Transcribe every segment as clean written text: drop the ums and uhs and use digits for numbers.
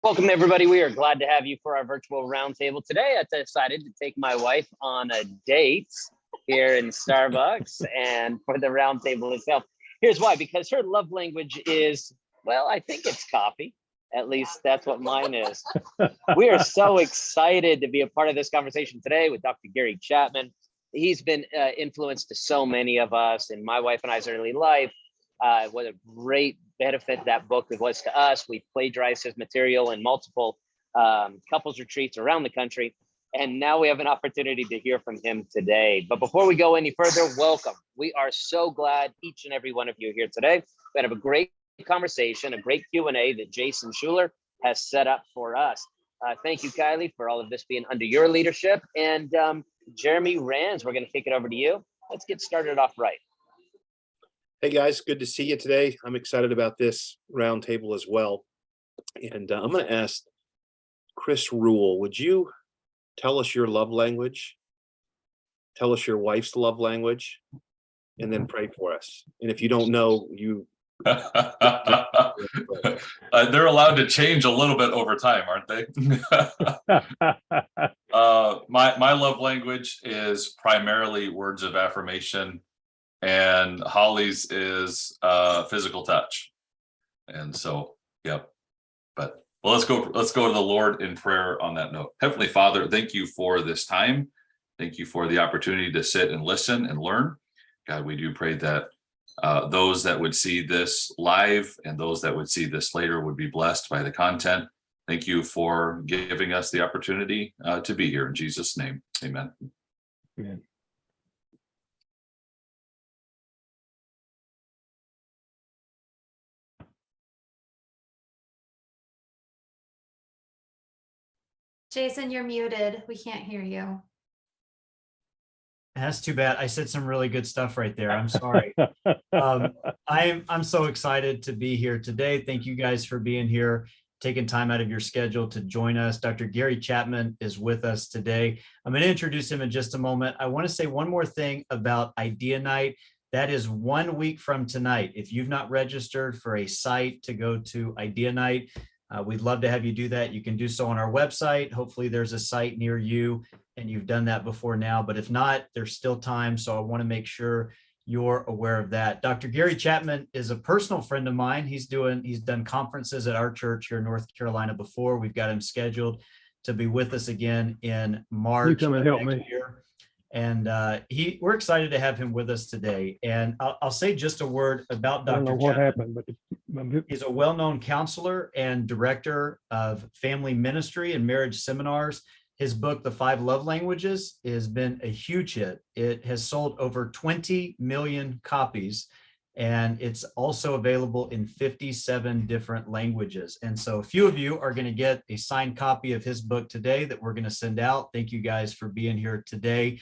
Welcome, everybody. We are glad to have you for our virtual roundtable today. I decided to take my wife on a date here in Starbucks and for the roundtable itself. Here's why, because her love language is, well, I think it's coffee. At least that's what mine is. We are so excited to be a part of this conversation today with Dr. Gary Chapman. He's been influenced to so many of us in my wife and I's early life. What a great benefit that book was to us. We plagiarized his material in multiple couples retreats around the country. And now we have an opportunity to hear from him today. But before we go any further, welcome. We are so glad each and every one of you are here today. We have a great conversation, a great Q&A that Jason Schuler has set up for us. Thank you, Kylie, for all of this being under your leadership. And Jeremy Rands, we're going to kick it over to you. Let's get started off right. Hey guys, good to see you today. I'm excited about this roundtable as well. And I'm going to ask Chris Rule, would you tell us your love language? Tell us your wife's love language, and then pray for us. And if you don't know, you... They're allowed to change a little bit over time, aren't they? My love language is primarily words of affirmation, and Holly's is physical touch. And so, yep. But well, let's go to the Lord in prayer on that note. Heavenly Father, thank you for this time. Thank you for the opportunity to sit and listen and learn. God, we do pray that those that would see this live and those that would see this later would be blessed by the content. Thank you for giving us the opportunity to be here. In Jesus' name, amen. Amen. Jason, you're muted. We can't hear you. That's too bad. I said some really good stuff right there. I'm sorry. I'm so excited to be here today. Thank you guys for being here, taking time out of your schedule to join us. Dr. Gary Chapman is with us today. I'm going to introduce him in just a moment. I want to say one more thing about Idea Night. That is 1 week from tonight. If you've not registered for a site to go to Idea Night, we'd love to have you do that. You can do so on our website. Hopefully there's a site near you and you've done that before now, but if not, there's still time. So I want to make sure you're aware of that. Dr. Gary Chapman is a personal friend of mine. He's done conferences at our church here in North Carolina before. We've got him scheduled to be with us again in March. You come and help me. Year. And we're excited to have him with us today. And I'll say just a word about Dr. I don't know what Chapman. happened, but He's a well-known counselor and director of family ministry and marriage seminars. His book, The 5 Love Languages, has been a huge hit. It has sold over 20 million copies, and it's also available in 57 different languages. And so a few of you are going to get a signed copy of his book today that we're going to send out. Thank you guys for being here today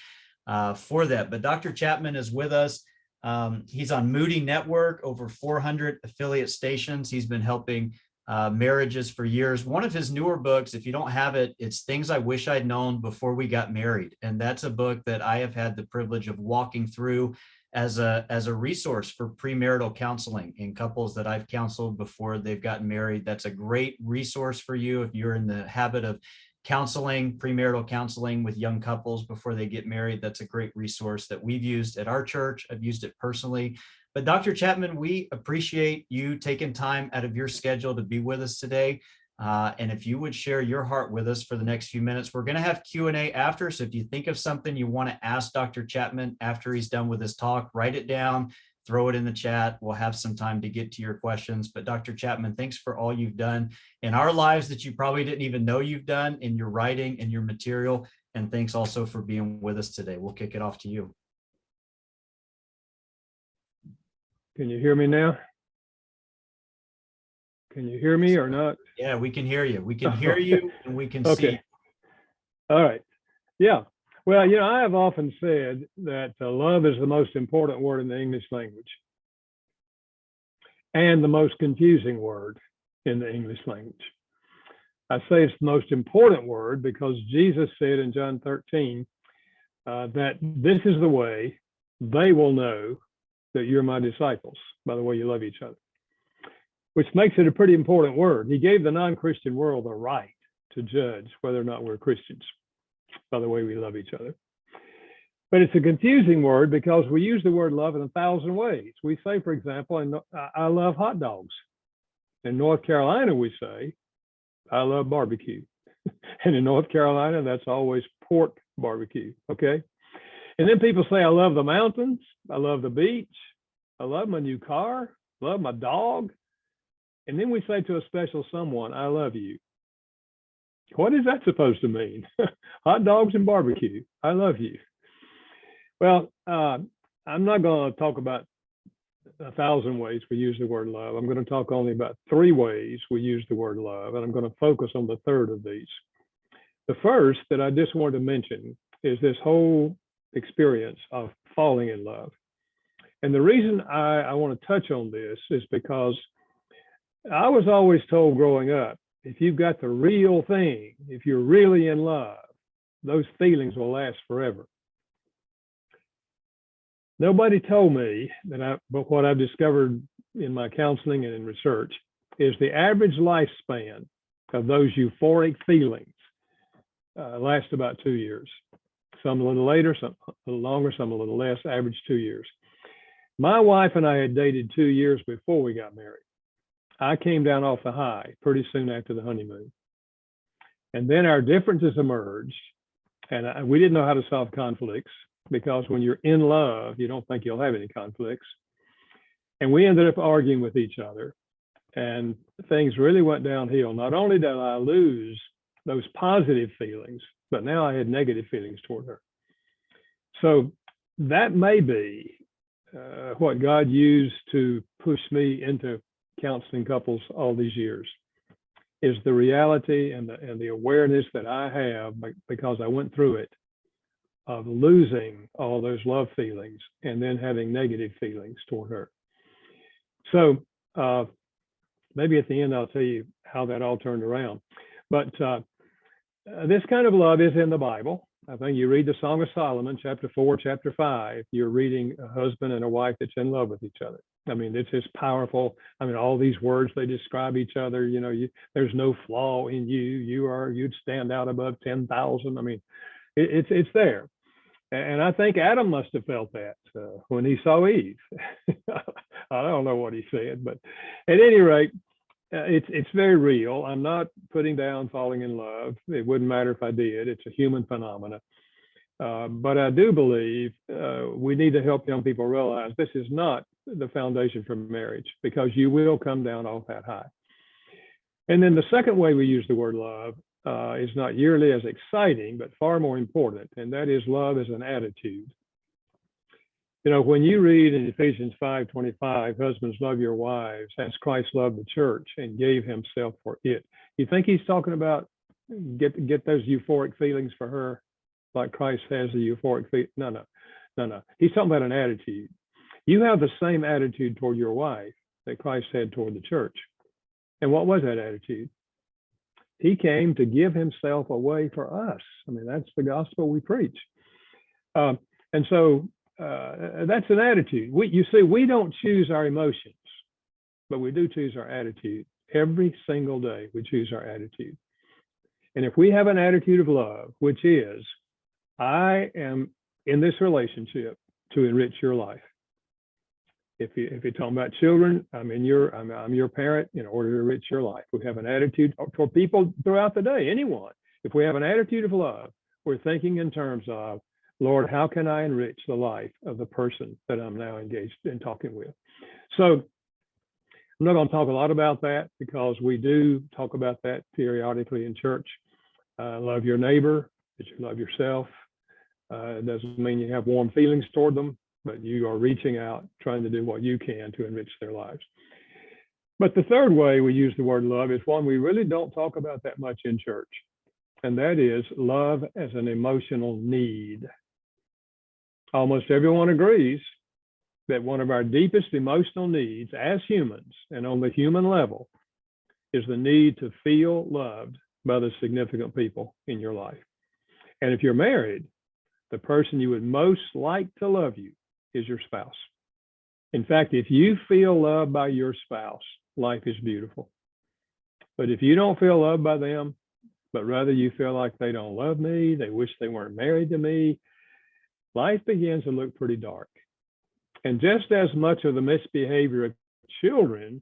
for that. But Dr. Chapman is with us. He's on Moody Network, over 400 affiliate stations. He's been helping marriages for years. One of his newer books, if you don't have it, it's Things I Wish I'd Known Before We Got Married. And that's a book that I have had the privilege of walking through as a resource for premarital counseling in couples that I've counseled before they've gotten married. That's a great resource for you if you're in the habit of counseling, premarital counseling with young couples before they get married. That's a great resource that we've used at our church. I've used it personally. But Dr. Chapman, we appreciate you taking time out of your schedule to be with us today. And if you would share your heart with us for the next few minutes, we're going to have Q&A after. So if you think of something you want to ask Dr. Chapman after he's done with his talk, write it down, throw it in the chat. We'll have some time to get to your questions. But Dr. Chapman, thanks for all you've done in our lives that you probably didn't even know you've done in your writing and your material. And thanks also for being with us today. We'll kick it off to you. can you hear me now? Can you hear me or not? Yeah, we can hear you. We can hear you and we can Okay. see. All right. Yeah. Well, I have often said that love is the most important word in the English language and the most confusing word in the English language. I say it's the most important word because Jesus said in John 13 that this is the way they will know that you're my disciples, by the way you love each other. which makes it a pretty important word. He gave the non-Christian world the right to judge whether or not we're Christians by the way we love each other. But it's a confusing word because we use the word love in 1,000 ways. We say, for example, I love hot dogs. In North Carolina, we say, I love barbecue. And in North Carolina, that's always pork barbecue, okay? And then people say, I love the mountains, I love the beach, I love my new car, love my dog. And then we say to a special someone, I love you. What is that supposed to mean? Hot dogs and barbecue, I love you. Well, I'm not going to talk about 1,000 ways we use the word love. I'm going to talk only about 3 ways we use the word love, and I'm going to focus on the third of these. The first that I just wanted to mention is this whole experience of falling in love. And the reason I want to touch on this is because I was always told growing up, if you've got the real thing, if you're really in love, those feelings will last forever. Nobody told me but what I've discovered in my counseling and in research is the average lifespan of those euphoric feelings lasts about 2 years. Some a little later, some a little longer, some a little less, average 2 years. My wife and I had dated 2 years before we got married. I came down off the high pretty soon after the honeymoon. And then our differences emerged, and we didn't know how to solve conflicts, because when you're in love, you don't think you'll have any conflicts. And we ended up arguing with each other, and things really went downhill. Not only did I lose those positive feelings, but now I had negative feelings toward her. So that may be what God used to push me into counseling couples all these years, is the reality and the awareness that I have, because I went through it, of losing all those love feelings and then having negative feelings toward her. So maybe at the end, I'll tell you how that all turned around. But this kind of love is in the Bible. I think you read the Song of Solomon, chapter 4, chapter 5, you're reading a husband and a wife that's in love with each other. I mean, it's just powerful. I mean, all these words, they describe each other. You know, there's no flaw in you. You'd stand out above 10,000. I mean, it's there. And I think Adam must have felt that when he saw Eve. I don't know what he said, but at any rate, it's very real. I'm not putting down falling in love. It wouldn't matter if I did. It's a human phenomenon. But I do believe we need to help young people realize this is not the foundation for marriage, because you will come down off that high. And then the second way we use the word love is not nearly as exciting, but far more important, and that is love as an attitude. You know, when you read in Ephesians 5:25, husbands, love your wives as Christ loved the church and gave himself for it. You think he's talking about get those euphoric feelings for her like Christ has the euphoric feelings? No. He's talking about an attitude. You have the same attitude toward your wife that Christ had toward the church. And what was that attitude? He came to give himself away for us. I mean, that's the gospel we preach. And so that's an attitude. You see, we don't choose our emotions, but we do choose our attitude. Every single day, we choose our attitude. And if we have an attitude of love, which is, I am in this relationship to enrich your life. If you're talking about children, I'm your parent in order to enrich your life. We have an attitude for people throughout the day, anyone. If we have an attitude of love, we're thinking in terms of, Lord, how can I enrich the life of the person that I'm now engaged in talking with? So I'm not going to talk a lot about that, because we do talk about that periodically in church. Love your neighbor as you love yourself. It doesn't mean you have warm feelings toward them, but you are reaching out, trying to do what you can to enrich their lives. But the third way we use the word love is one we really don't talk about that much in church, and that is love as an emotional need. Almost everyone agrees that one of our deepest emotional needs as humans and on the human level is the need to feel loved by the significant people in your life. And if you're married, the person you would most like to love you is your spouse. In fact, if you feel loved by your spouse, life is beautiful. But if you don't feel loved by them, but rather you feel like they don't love me, they wish they weren't married to me, life begins to look pretty dark. And just as much of the misbehavior of children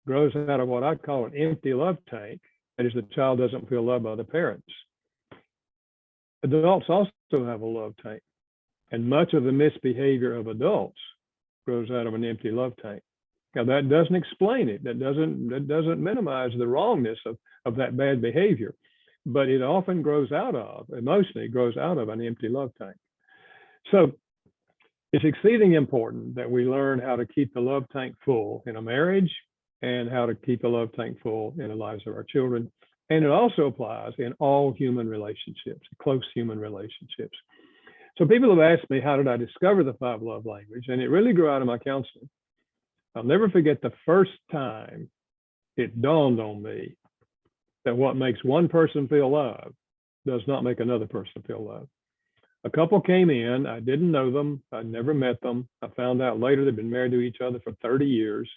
grows out of what I call an empty love tank, that is, the child doesn't feel loved by the parents, adults also have a love tank. And much of the misbehavior of adults grows out of an empty love tank. Now, that doesn't explain it. That doesn't minimize the wrongness of that bad behavior, but it often grows out of, emotionally grows out of an empty love tank. So it's exceedingly important that we learn how to keep the love tank full in a marriage and how to keep the love tank full in the lives of our children. And it also applies in all human relationships, close human relationships. So people have asked me, how did I discover the 5 love languages? And it really grew out of my counseling. I'll never forget the first time it dawned on me that what makes one person feel loved does not make another person feel loved. A couple came in, I didn't know them, I'd never met them. I found out later they'd been married to each other for 30 years.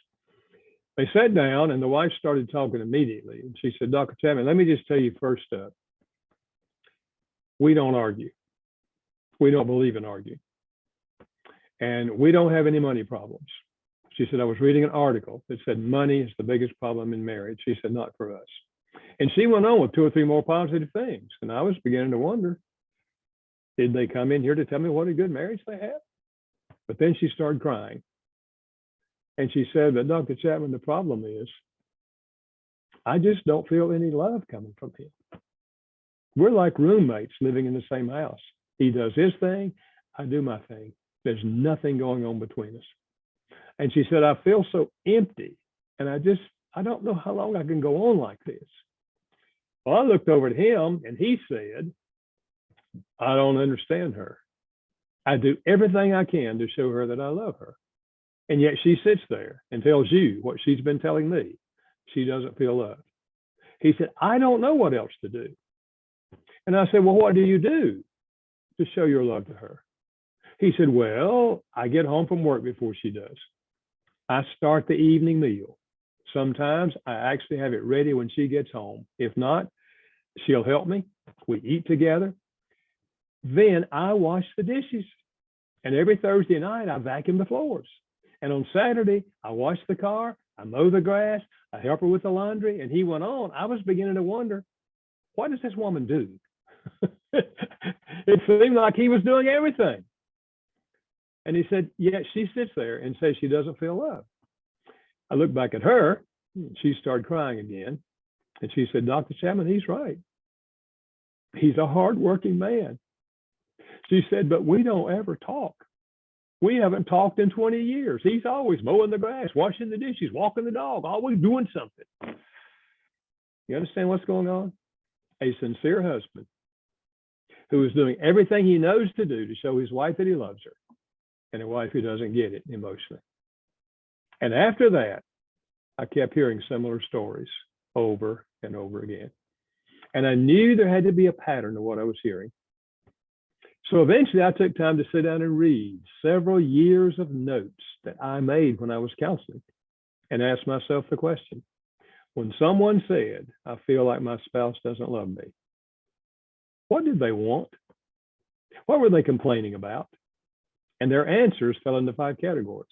They sat down and the wife started talking immediately. And she said, Dr. Chapman, let me just tell you first up, we don't argue. We don't believe in arguing. And we don't have any money problems. She said, I was reading an article that said money is the biggest problem in marriage. She said, not for us. And she went on with 2 or 3 more positive things. And I was beginning to wonder, did they come in here to tell me what a good marriage they have? But then she started crying. And she said, but Dr. Chapman, the problem is, I just don't feel any love coming from him. We're like roommates living in the same house. He does his thing, I do my thing. There's nothing going on between us. And she said, I feel so empty. And I don't know how long I can go on like this. Well, I looked over at him and he said, I don't understand her. I do everything I can to show her that I love her. And yet she sits there and tells you what she's been telling me. She doesn't feel loved. He said, I don't know what else to do. And I said, well, what do you do to show your love to her? He said, well, I get home from work before she does. I start the evening meal. Sometimes I actually have it ready when she gets home. If not, she'll help me. We eat together. Then I wash the dishes. And every Thursday night, I vacuum the floors. And on Saturday, I wash the car, I mow the grass, I help her with the laundry. And he went on. I was beginning to wonder, what does this woman do? It seemed like he was doing everything. And he said, yeah, she sits there and says she doesn't feel loved. I looked back at her, she started crying again. And she said, Dr. Chapman, he's right. He's a hardworking man. She said, but we don't ever talk. We haven't talked in 20 years. He's always mowing the grass, washing the dishes, walking the dog, always doing something. You understand what's going on? A sincere husband who is doing everything he knows to do to show his wife that he loves her, and a wife who doesn't get it emotionally. And after that, I kept hearing similar stories over and over again. And I knew there had to be a pattern to what I was hearing. So eventually I took time to sit down and read several years of notes that I made when I was counseling and asked myself the question, when someone said, I feel like my spouse doesn't love me, what did they want? What were they complaining about? And their answers fell into 5 categories.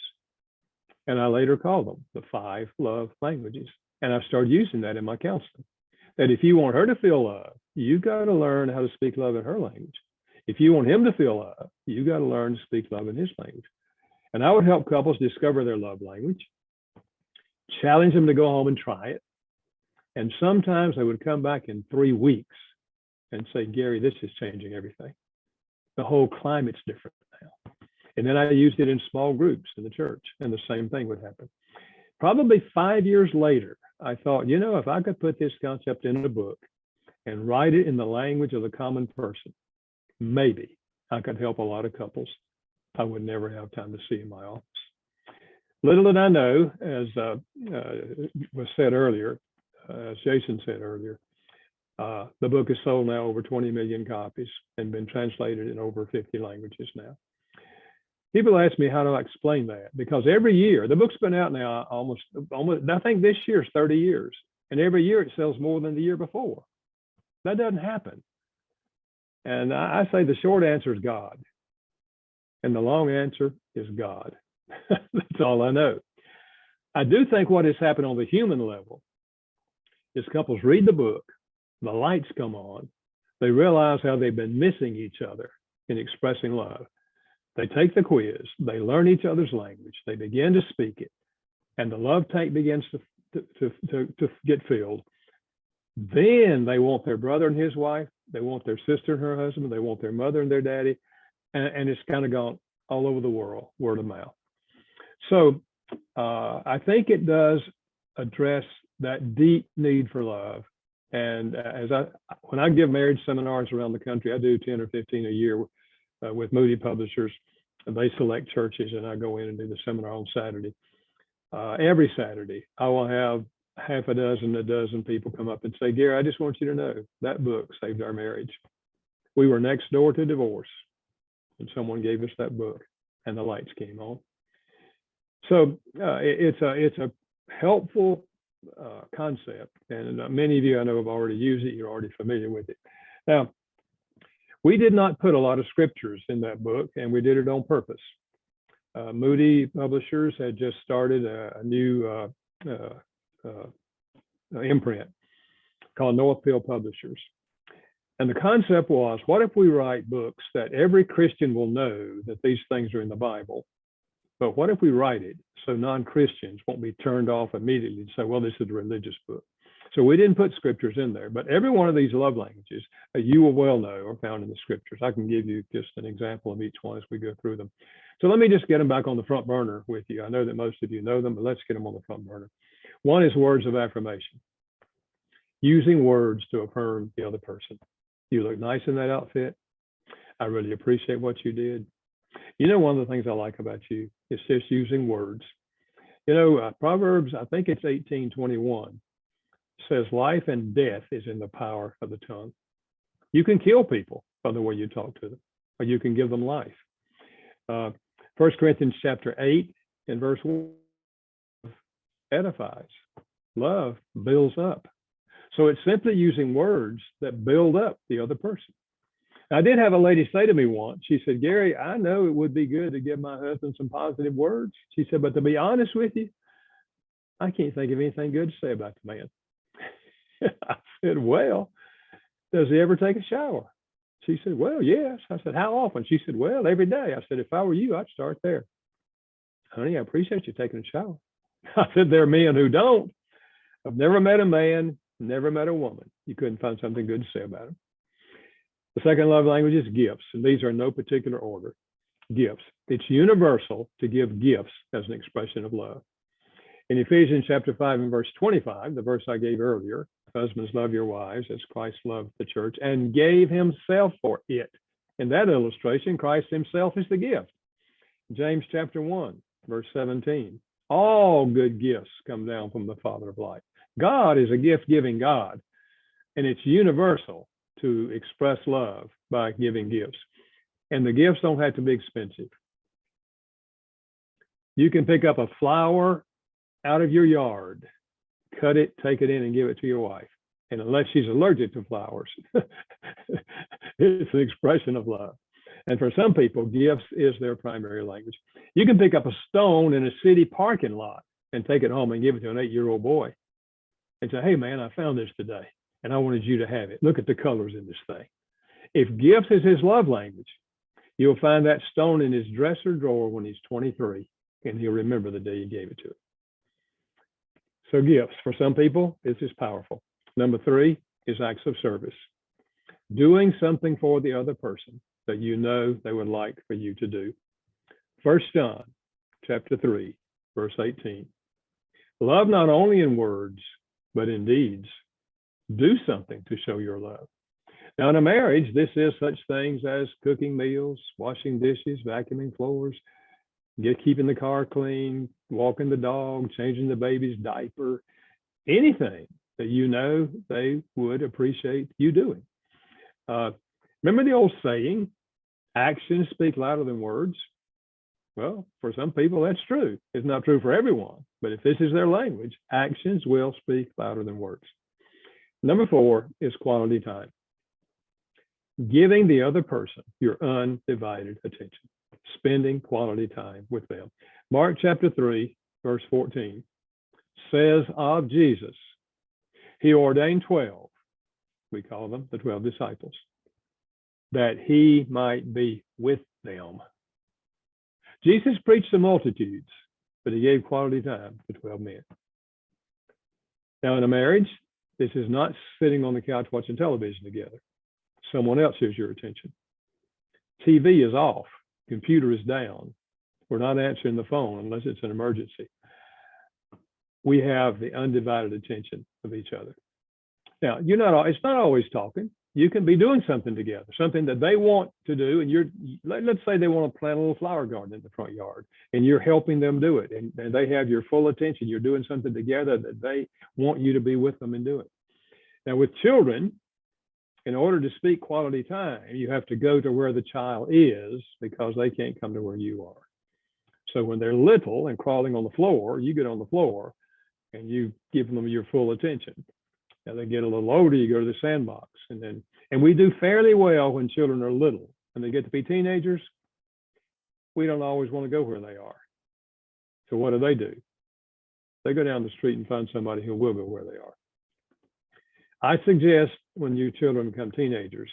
And I later called them the 5 love languages. And I started using that in my counseling. That if you want her to feel love, you got to learn how to speak love in her language. If you want him to feel love, you got to learn to speak love in his language. And I would help couples discover their love language, challenge them to go home and try it. And sometimes they would come back in 3 weeks and say, Gary, this is changing everything. The whole climate's different now. And then I used it in small groups in the church, and the same thing would happen. Probably 5 years later, I thought, you know, if I could put this concept in a book and write it in the language of the common person, maybe I could help a lot of couples I would never have time to see in my office. Little did I know, as was said earlier, as Jason said earlier, the book is sold now over 20 million copies and been translated in over 50 languages now. People ask me, how do I explain that? Because every year, the book's been out now almost, I think this year's 30 years. And every year it sells more than the year before. That doesn't happen. And I say the short answer is God. And the long answer is God. That's all I know. I do think what has happened on the human level is couples read the book, the lights come on, they realize how they've been missing each other in expressing love. They take the quiz, they learn each other's language, they begin to speak it, and the love tank begins to get filled. Then they want their brother and his wife, they want their sister and her husband, they want their mother and their daddy, and it's kind of gone all over the world, word of mouth. So I think it does address that deep need for love. And when I give marriage seminars around the country, I do 10 or 15 a year with Moody Publishers. And they select churches, and I go in and do the seminar on Saturday. Every Saturday, I will have half a dozen people come up and say, Gary, I just want you to know that book saved our marriage. We were next door to divorce, and someone gave us that book, and the lights came on. So it's a helpful concept, and many of you I know have already used it. You're already familiar with it. Now, we did not put a lot of scriptures in that book, and we did it on purpose. Moody Publishers had just started a new imprint called Northfield Publishers. And the concept was, what if we write books that every Christian will know that these things are in the Bible? But what if we write it so non-Christians won't be turned off immediately and say, well, this is a religious book? So we didn't put scriptures in there, but every one of these love languages that you will well know are found in the scriptures. I can give you just an example of each one as we go through them. So let me just get them back on the front burner with you. I know that most of you know them, but let's get them on the front burner. One is words of affirmation. Using words to affirm the other person. You look nice in that outfit. I really appreciate what you did. You know, one of the things I like about you is just using words. You know, Proverbs, I think it's 18:21, says life and death is in the power of the tongue. You can kill people by the way you talk to them, or you can give them life. 1 Corinthians chapter 8 and verse 1 edifies. Love builds up. So it's simply using words that build up the other person. I did have a lady say to me once, she said, Gary, I know it would be good to give my husband some positive words. She said, but to be honest with you, I can't think of anything good to say about the man. I said, well, does he ever take a shower? She said, well, yes. I said, how often? She said, well, every day. I said, if I were you, I'd start there. Honey, I appreciate you taking a shower. I said, there are men who don't. I've never met a man, never met a woman. You couldn't find something good to say about him. The second love language is gifts, and these are in no particular order. Gifts. It's universal to give gifts as an expression of love. In Ephesians chapter 5 and verse 25, the verse I gave earlier, husbands, love your wives as Christ loved the church and gave himself for it. In that illustration, Christ himself is the gift. James chapter 1, verse 17, all good gifts come down from the Father of light. God is a gift-giving God, and it's universal to express love by giving gifts. And the gifts don't have to be expensive. You can pick up a flower out of your yard, cut it, take it in and give it to your wife. And unless she's allergic to flowers, it's an expression of love. And for some people, gifts is their primary language. You can pick up a stone in a city parking lot and take it home and give it to an 8-year-old boy and say, hey man, I found this today and I wanted you to have it. Look at the colors in this thing. If gifts is his love language, you'll find that stone in his dresser drawer when he's 23, and he'll remember the day you gave it to him. So gifts, for some people, this is powerful. Number 3 is acts of service. Doing something for the other person that you know they would like for you to do. 1 John chapter 3, verse 18. Love not only in words, but in deeds. Do something to show your love. Now in a marriage, this is such things as cooking meals, washing dishes, vacuuming floors, keeping the car clean, walking the dog, changing the baby's diaper, anything that you know they would appreciate you doing. Remember the old saying, actions speak louder than words? Well, for some people, that's true. It's not true for everyone, but if this is their language, actions will speak louder than words. Number 4 is quality time. Giving the other person your undivided attention, spending quality time with them. Mark chapter 3, verse 14 says of Jesus, he ordained 12, we call them the 12 disciples, that he might be with them. Jesus preached to multitudes, but he gave quality time to 12 men. Now, in a marriage, this is not sitting on the couch watching television together. Someone else has your attention. TV is off. Computer is down. We're not answering the phone unless it's an emergency. We have the undivided attention of each other. Now, it's not always talking. You can be doing something together, something that they want to do. And let's say they want to plant a little flower garden in the front yard and you're helping them do it. And they have your full attention. You're doing something together that they want you to be with them and do it. Now with children, in order to speak quality time, you have to go to where the child is because they can't come to where you are. So when they're little and crawling on the floor, you get on the floor and you give them your full attention. Now they get a little older, you go to the sandbox. And we do fairly well when children are little. When they get to be teenagers, we don't always want to go where they are. So what do? They go down the street and find somebody who will go where they are. I suggest when your children become teenagers,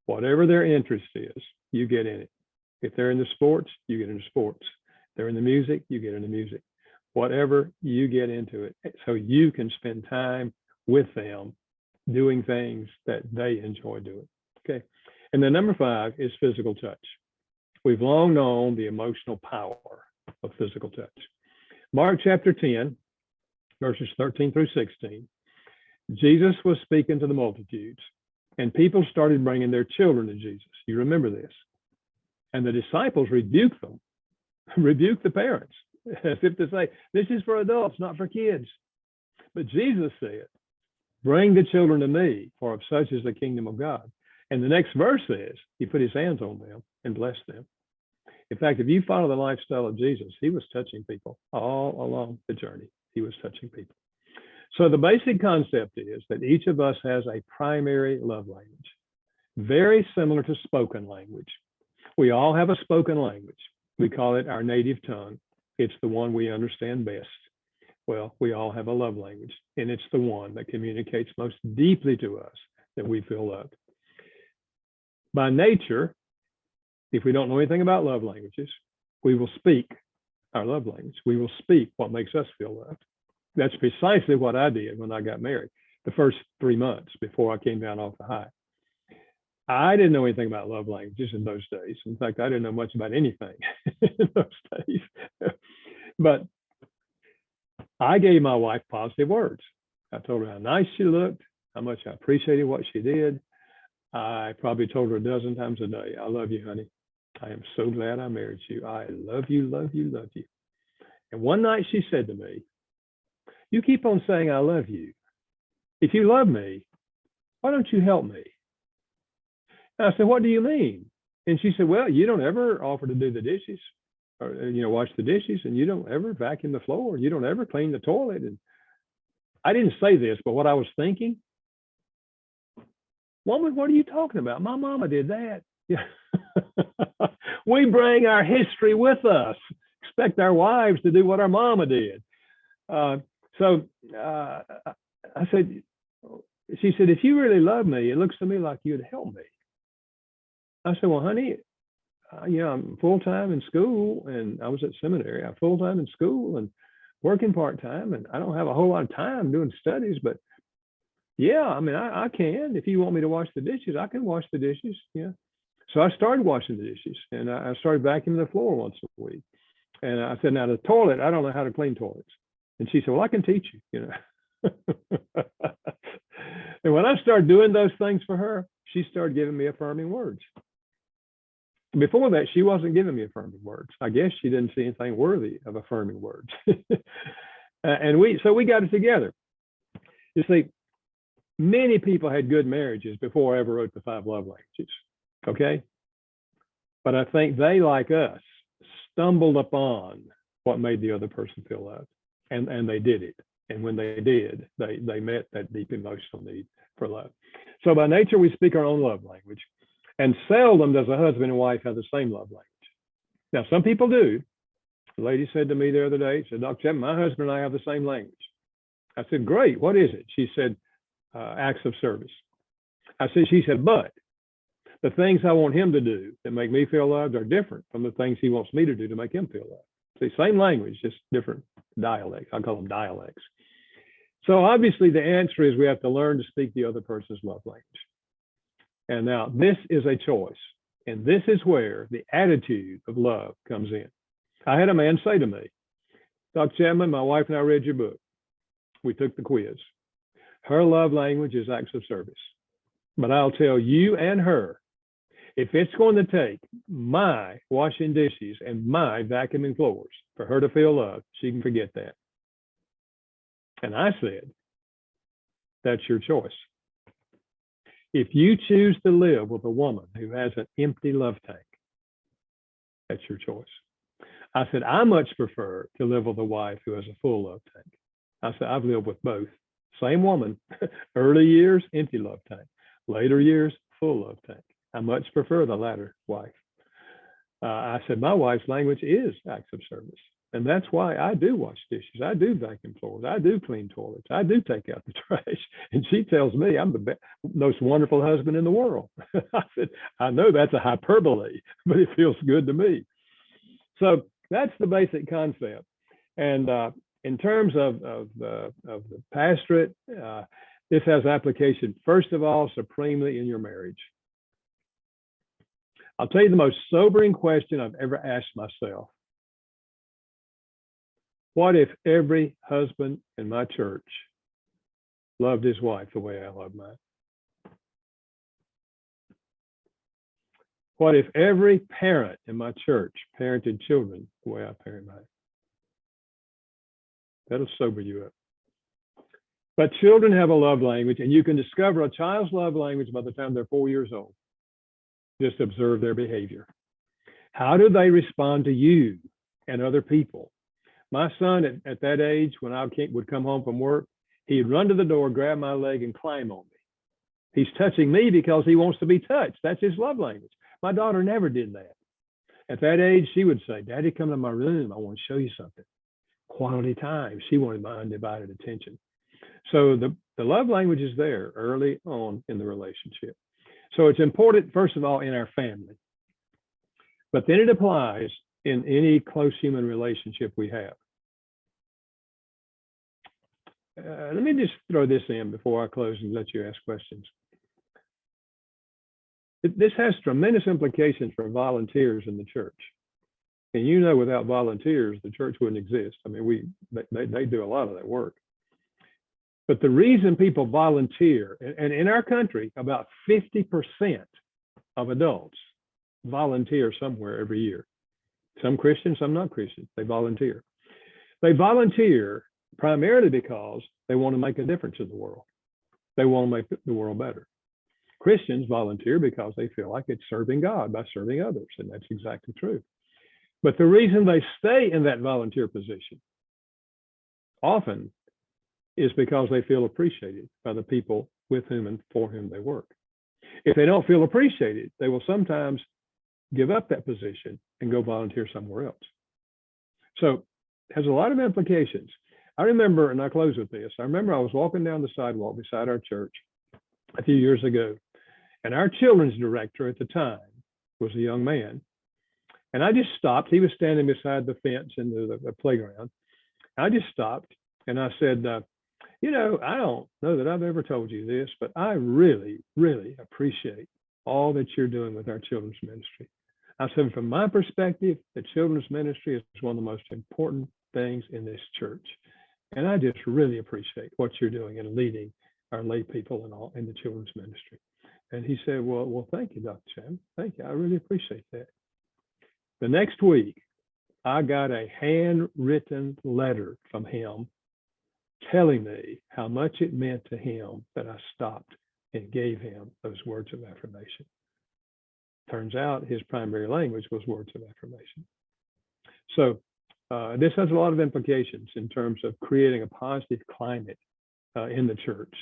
whatever their interest is, you get in it. If they're into sports, you get into sports. If they're into music, you get into music. Whatever, you get into it so you can spend time with them doing things that they enjoy doing. Okay. And then number 5 is physical touch. We've long known the emotional power of physical touch. Mark chapter 10, verses 13 through 16. Jesus was speaking to the multitudes and people started bringing their children to Jesus. You remember this. And the disciples rebuked them, rebuked the parents, as if to say, this is for adults, not for kids. But Jesus said, bring the children to me, for of such is the kingdom of God. And the next verse says, he put his hands on them and blessed them. In fact, if you follow the lifestyle of Jesus, he was touching people all along the journey. He was touching people. So the basic concept is that each of us has a primary love language, very similar to spoken language. We all have a spoken language. We call it our native tongue. It's the one we understand best. Well, we all have a love language, and it's the one that communicates most deeply to us that we feel loved. By nature, if we don't know anything about love languages, we will speak our love language. We will speak what makes us feel loved. That's precisely what I did when I got married, the first 3 months before I came down off the high. I didn't know anything about love languages in those days. In fact, I didn't know much about anything in those days. But I gave my wife positive words. I told her how nice she looked, how much I appreciated what she did. I probably told her a dozen times a day, I love you, honey. I am so glad I married you. I love you, love you, love you. And one night she said to me, you keep on saying I love you. If you love me, why don't you help me? And I said, what do you mean? And she said, well, you don't ever offer to do the dishes or, wash the dishes, and you don't ever vacuum the floor. You don't ever clean the toilet. And I didn't say this, but what I was thinking, woman, what are you talking about? My mama did that. Yeah. We bring our history with us, expect our wives to do what our mama did. So I said, she said, if you really love me, it looks to me like you'd help me. I said, well, honey, I'm full-time in school, and I was at seminary. I'm full-time in school and working part-time, and I don't have a whole lot of time doing studies, but yeah, I mean, I can. If you want me to wash the dishes, I can wash the dishes. Yeah. So I started washing the dishes, and I started vacuuming the floor once a week. And I said, now the toilet, I don't know how to clean toilets. And she said, well, I can teach you, And when I started doing those things for her, she started giving me affirming words. Before that, she wasn't giving me affirming words. I guess she didn't see anything worthy of affirming words. And we got it together. You see, many people had good marriages before I ever wrote the 5 love languages. Okay. But I think they, like us, stumbled upon what made the other person feel loved, and they did it. And when they did, they met that deep emotional need for love. So by nature, we speak our own love language, and seldom does a husband and wife have the same love language. Now, some people do. A lady said to me the other day, she said, Dr. Chapman, my husband and I have the same language. I said, great, what is it? She said, acts of service. She said, but the things I want him to do that make me feel loved are different from the things he wants me to do to make him feel loved. See, same language, just different dialects. I call them dialects. So obviously the answer is we have to learn to speak the other person's love language. And now this is a choice. And this is where the attitude of love comes in. I had a man say to me, Dr. Chapman, my wife and I read your book. We took the quiz. Her love language is acts of service. But I'll tell you and her, if it's going to take my washing dishes and my vacuuming floors for her to feel loved, she can forget that. And I said, that's your choice. If you choose to live with a woman who has an empty love tank, that's your choice. I said, I much prefer to live with a wife who has a full love tank. I said, I've lived with both. Same woman, early years, empty love tank. Later years, full love tank. I much prefer the latter wife. I said, my wife's language is acts of service. And that's why I do wash dishes. I do vacuum floors. I do clean toilets. I do take out the trash. And she tells me I'm the most wonderful husband in the world. I said, I know that's a hyperbole, but it feels good to me. So that's the basic concept. And in terms of the pastorate, this has application, first of all, supremely in your marriage. I'll tell you the most sobering question I've ever asked myself. What if every husband in my church loved his wife the way I love mine? What if every parent in my church parented children the way I parent mine? That'll sober you up. But children have a love language, and you can discover a child's love language by the time they're 4 years old. Just observe their behavior. How do they respond to you and other people? My son at that age, when I would come home from work, he'd run to the door, grab my leg, and climb on me. He's touching me because he wants to be touched. That's his love language. My daughter never did that. At that age, she would say, Daddy, come to my room. I want to show you something. Quality time. She wanted my undivided attention. So the love language is there early on in the relationship. So it's important, first of all, in our family. But then it applies in any close human relationship we have. Let me just throw this in before I close and let you ask questions. This has tremendous implications for volunteers in the church. And you know, without volunteers, the church wouldn't exist. I mean, they do a lot of that work. But the reason people volunteer, and in our country, about 50% of adults volunteer somewhere every year. Some Christians, some not Christians, they volunteer. They volunteer primarily because they want to make a difference in the world. They want to make the world better. Christians volunteer because they feel like it's serving God by serving others, and that's exactly true. But the reason they stay in that volunteer position often is because they feel appreciated by the people with whom and for whom they work. If they don't feel appreciated, they will sometimes give up that position and go volunteer somewhere else. So it has a lot of implications. I remember, and I close with this, I remember I was walking down the sidewalk beside our church a few years ago, and our children's director at the time was a young man. And I just stopped. He was standing beside the fence in the playground. I just stopped and I said, you know, I don't know that I've ever told you this, but I really, really appreciate all that you're doing with our children's ministry. I said, from my perspective, the children's ministry is one of the most important things in this church. And I just really appreciate what you're doing in leading our lay people and all in the children's ministry. And he said, well, thank you, Dr. Chapman. Thank you. I really appreciate that. The next week, I got a handwritten letter from him telling me how much it meant to him that I stopped and gave him those words of affirmation. Turns out his primary language was words of affirmation. So this has a lot of implications in terms of creating a positive climate in the church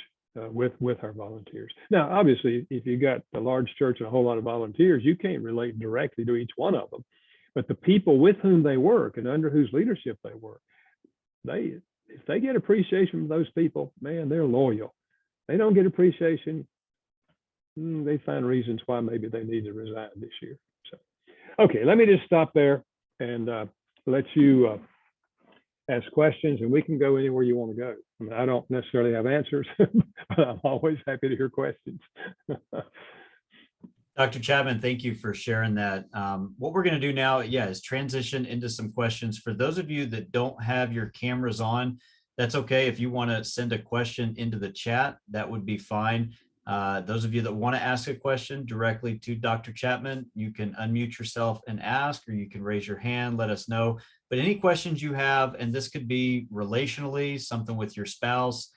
with our volunteers. Now, obviously, if you got a large church and a whole lot of volunteers, you can't relate directly to each one of them. But the people with whom they work and under whose leadership they work, if they get appreciation from those people, man, they're loyal. They don't get appreciation, they find reasons why maybe they need to resign this year. So, okay, let me just stop there and let you ask questions, and we can go anywhere you want to go. I mean, I don't necessarily have answers, but I'm always happy to hear questions. Dr. Chapman, thank you for sharing that. What we're going to do now, is transition into some questions. For those of you that don't have your cameras on, that's okay. If you want to send a question into the chat, that would be fine. Those of you that want to ask a question directly to Dr. Chapman, you can unmute yourself and ask, or you can raise your hand, let us know. But any questions you have, and this could be relationally, something with your spouse,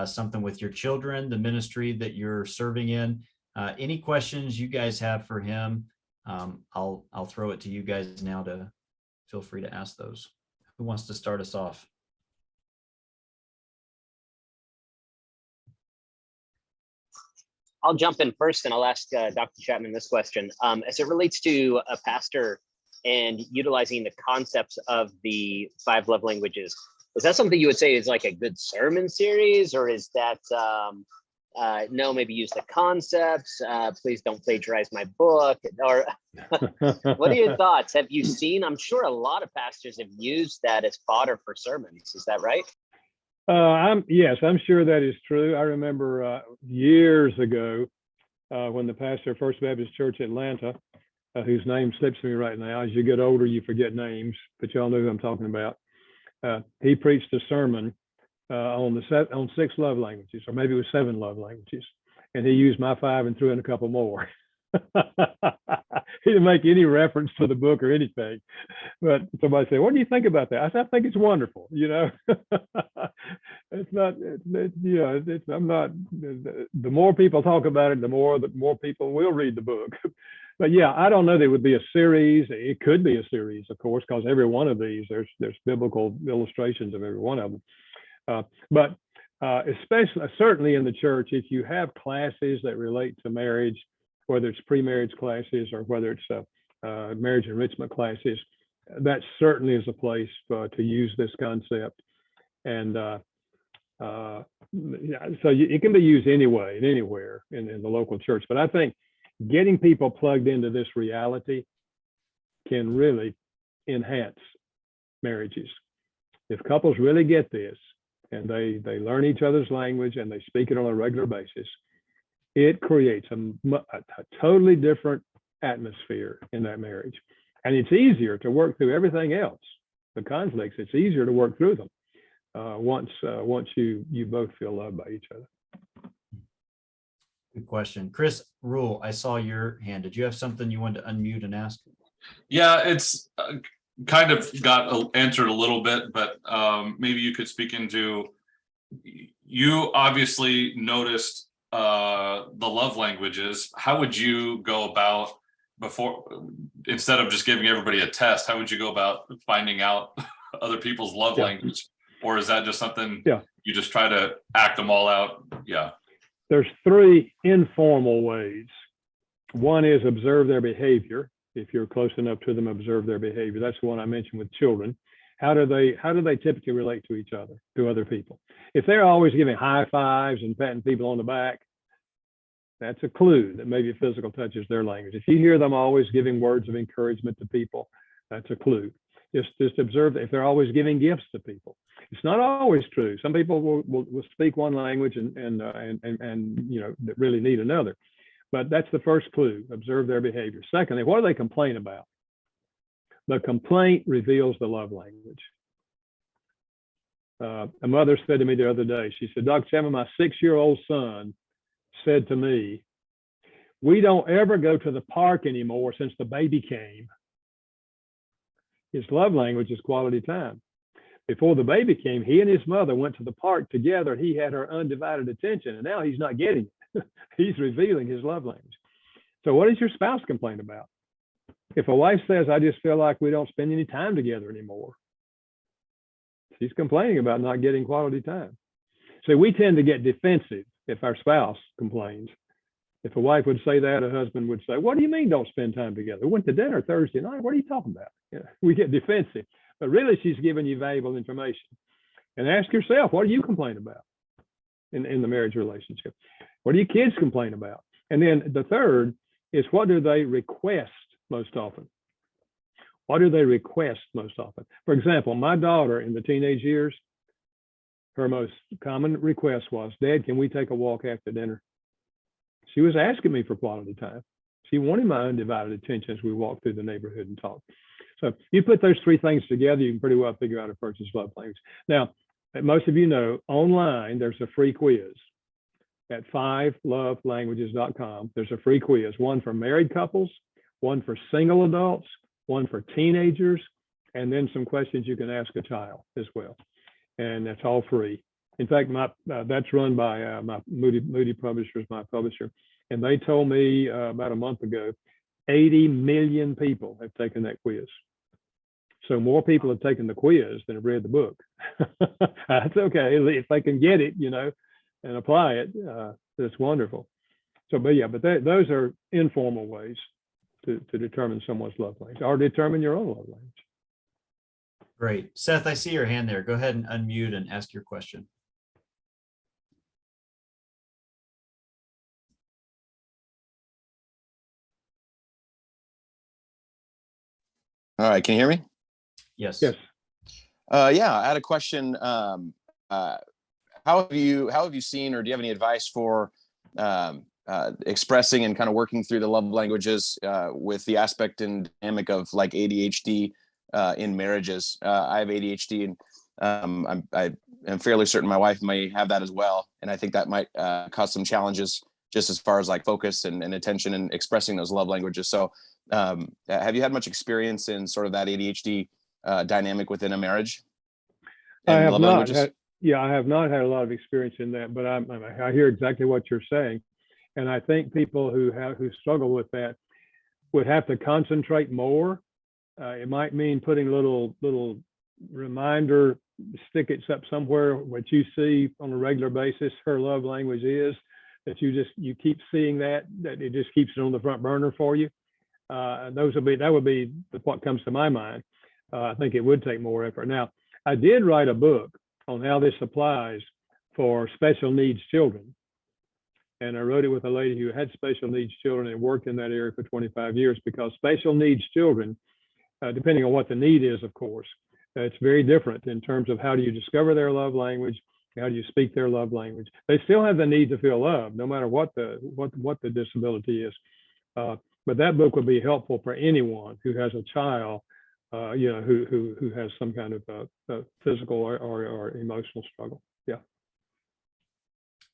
something with your children, the ministry that you're serving in, any questions you guys have for him, I'll throw it to you guys now to feel free to ask those. Who wants to start us off? I'll jump in first and I'll ask Dr. Chapman this question. As it relates to a pastor and utilizing the concepts of the 5 love languages, is that something you would say is like a good sermon series, or is that, no, maybe use the concepts, please don't plagiarize my book, or what are your thoughts? Have you seen, I'm sure a lot of pastors have used that as fodder for sermons. Is that right? Yes, I'm sure that is true. I remember years ago when the pastor of First Baptist Church Atlanta, whose name slips me right now. As you get older, you forget names, but y'all know who I'm talking about. He preached a sermon on 6 love languages, or maybe it was 7 love languages, and he used my 5 and threw in a couple more. He didn't make any reference to the book or anything, but somebody said, "What do you think about that?" I said, "I think it's wonderful." It's not, I'm not. The more people talk about it, the more people will read the book. But yeah, I don't know that it would be a series. It could be a series, of course, because every one of these, there's biblical illustrations of every one of them. But especially, certainly in the church, if you have classes that relate to marriage, whether it's pre-marriage classes or whether it's marriage enrichment classes, that certainly is a place to use this concept. And so it can be used anyway and anywhere in the local church. But I think getting people plugged into this reality can really enhance marriages. If couples really get this and they learn each other's language and they speak it on a regular basis, it creates a totally different atmosphere in that marriage. And it's easier to work through everything else, the conflicts. It's easier to work through them once you both feel loved by each other. Good question. Chris Rule, I saw your hand. Did you have something you wanted to unmute and ask? Yeah, it's kind of got answered a little bit, but maybe you could speak into, you obviously noticed the love languages. How would you go about, before, instead of just giving everybody a test, how would you go about finding out other people's love language? Or is that just something you just try to act them all out? Yeah. There's 3 informal ways. One is observe their behavior. If you're close enough to them, observe their behavior. That's the one I mentioned with children. How do they typically relate to each other, to other people? If they're always giving high fives and patting people on the back, that's a clue that maybe physical touch is their language. If you hear them always giving words of encouragement to people, that's a clue. Just observe if they're always giving gifts to people. It's not always true. Some people will speak one language and that really need another. But that's the first clue. Observe their behavior. Secondly, what do they complain about? The complaint reveals the love language. A mother said to me the other day, she said, "Dr. Chapman, my 6-year-old son said to me, we don't ever go to the park anymore since the baby came." His love language is quality time. Before the baby came, he and his mother went to the park together. He had her undivided attention, and now he's not getting it. He's revealing his love language. So what does your spouse complain about? If a wife says, I just feel like we don't spend any time together anymore, she's complaining about not getting quality time. So we tend to get defensive if our spouse complains. If a wife would say that, a husband would say, what do you mean don't spend time together? We went to dinner Thursday night. What are you talking about? We get defensive, but really she's giving you valuable information. And ask yourself, what do you complain about in the marriage relationship? What do your kids complain about? And then the third is, what do they request most often? What do they request most often? For example, my daughter in the teenage years, her most common request was, Dad, can we take a walk after dinner? She was asking me for quality time. She wanted my undivided attention as we walked through the neighborhood and talked. So you put those three things together, you can pretty well figure out a person's love language. Now, most of you know, online, there's a free quiz at 5lovelanguages.com. There's a free quiz, one for married couples, one for single adults, one for teenagers, and then some questions you can ask a child as well. And that's all free. In fact, that's run by my Moody Publishers, my publisher. And they told me about a month ago, 80 million people have taken that quiz. So more people have taken the quiz than have read the book. That's okay. If they can get it, and apply it, that's wonderful. So, but those are informal ways to determine someone's love language, or determine your own love language. Great. Seth, I see your hand there. Go ahead and unmute and ask your question. All right, can you hear me? Yes. Yes. Yeah, I had a question. How have you seen, or do you have any advice for expressing and kind of working through the love languages with the aspect and dynamic of like ADHD in marriages? I have ADHD, and I am fairly certain my wife may have that as well, and I think that might cause some challenges just as far as like focus and attention and expressing those love languages. So have you had much experience in sort of that ADHD dynamic within a marriage? I have not. Yeah, I have not had a lot of experience in that, but I hear exactly what you're saying, and I think people who struggle with that would have to concentrate more. It might mean putting little reminder stickets up somewhere, what you see on a regular basis. Her love language is that you keep seeing that it just keeps it on the front burner for you. That would be what comes to my mind. I think it would take more effort. Now, I did write a book on how this applies for special needs children. And I wrote it with a lady who had special needs children and worked in that area for 25 years, because special needs children, depending on what the need is, of course, it's very different in terms of how do you discover their love language, how do you speak their love language. They still have the need to feel loved, no matter what the disability is. But that book would be helpful for anyone who has a child who has some kind of physical or emotional struggle. Yeah.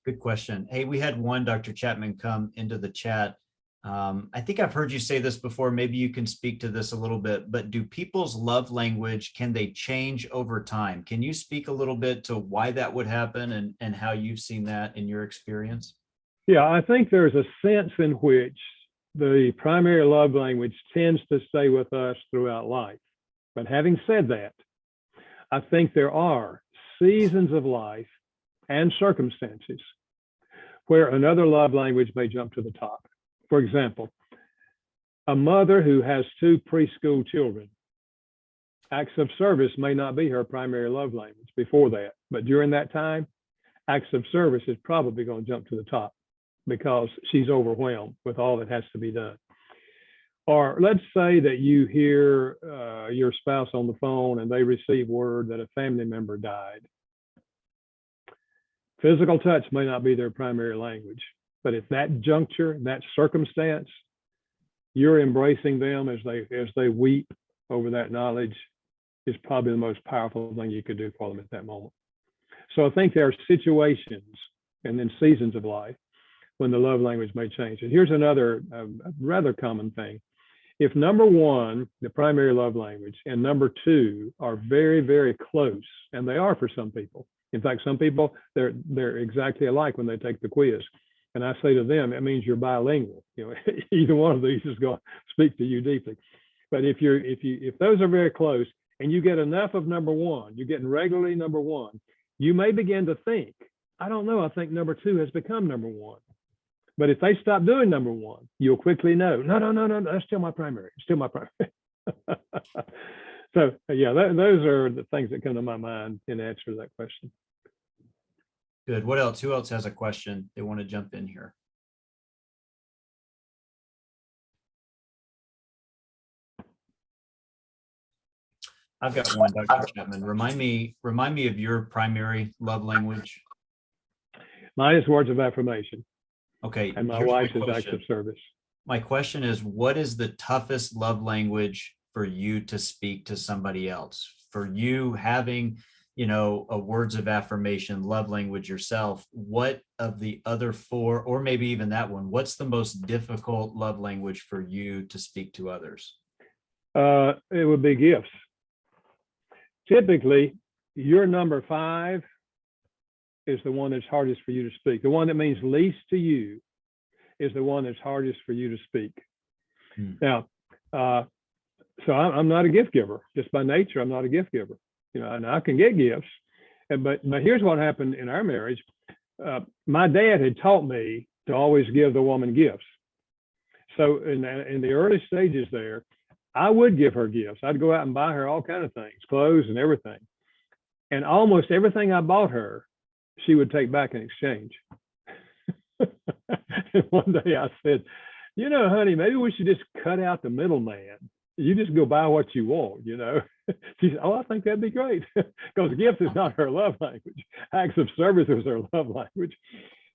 Good question. Hey, we had one Dr. Chapman come into the chat. I think I've heard you say this before. Maybe you can speak to this a little bit, but do people's love language, can they change over time? Can you speak a little bit to why that would happen and how you've seen that in your experience? Yeah, I think there's a sense in which the primary love language tends to stay with us throughout life. But having said that, I think there are seasons of life and circumstances where another love language may jump to the top. For example, a mother who has 2 preschool children, acts of service may not be her primary love language before that, but during that time, acts of service is probably going to jump to the top because she's overwhelmed with all that has to be done. Or let's say that you hear your spouse on the phone and they receive word that a family member died. Physical touch may not be their primary language, but at that juncture, that circumstance, you're embracing them as they weep over that knowledge is probably the most powerful thing you could do for them at that moment. So I think there are situations and then seasons of life when the love language may change. And here's another rather common thing. If number 1, the primary love language, and number 2 are very, very close, and they are for some people. In fact, some people, they're exactly alike when they take the quiz. And I say to them, it means you're bilingual. You know, either one of these is going to speak to you deeply. But if those are very close and you get enough of number one, you're getting regularly number one, you may begin to think, I don't know, I think number two has become number one. But if they stop doing number one, you'll quickly know, no, that's still my primary, it's still my primary. So yeah, those are the things that come to my mind in answer to that question. Good. What else? Who else has a question they want to jump in here? I've got one, Dr. Chapman. Remind me of your primary love language. Mine is words of affirmation, Okay. and my here's wife's is acts question. of service. My question is, what is the toughest love language for you to speak to somebody else? For you having, a words of affirmation, love language yourself, what of the other four, or maybe even that one, what's the most difficult love language for you to speak to others? It would be gifts. Typically, your number 5 is the one that's hardest for you to speak. The one that means least to you is the one that's hardest for you to speak. Now, so I'm not a gift giver. Just by nature, I'm not a gift giver. And I can get gifts. But here's what happened in our marriage. My dad had taught me to always give the woman gifts. So in the early stages there, I would give her gifts. I'd go out and buy her all kinds of things, clothes and everything. And almost everything I bought her, she would take back in exchange. And one day I said, honey, maybe we should just cut out the middleman. You just go buy what you want, She said, oh, I think that'd be great. Because gifts is not her love language. Acts of service is her love language.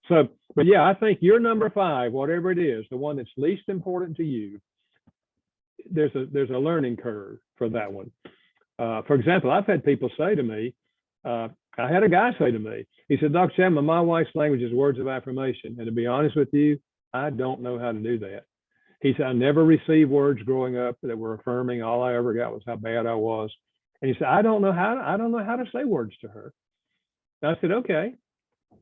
So, but yeah, I think your number 5, whatever it is, the one that's least important to you, there's a learning curve for that one. For example, I've had people say to me, I had a guy say to me, he said, Dr. Chapman, my wife's language is words of affirmation. And to be honest with you, I don't know how to do that. He said, I never received words growing up that were affirming. All I ever got was how bad I was. And he said, I don't know how to say words to her. And I said, okay.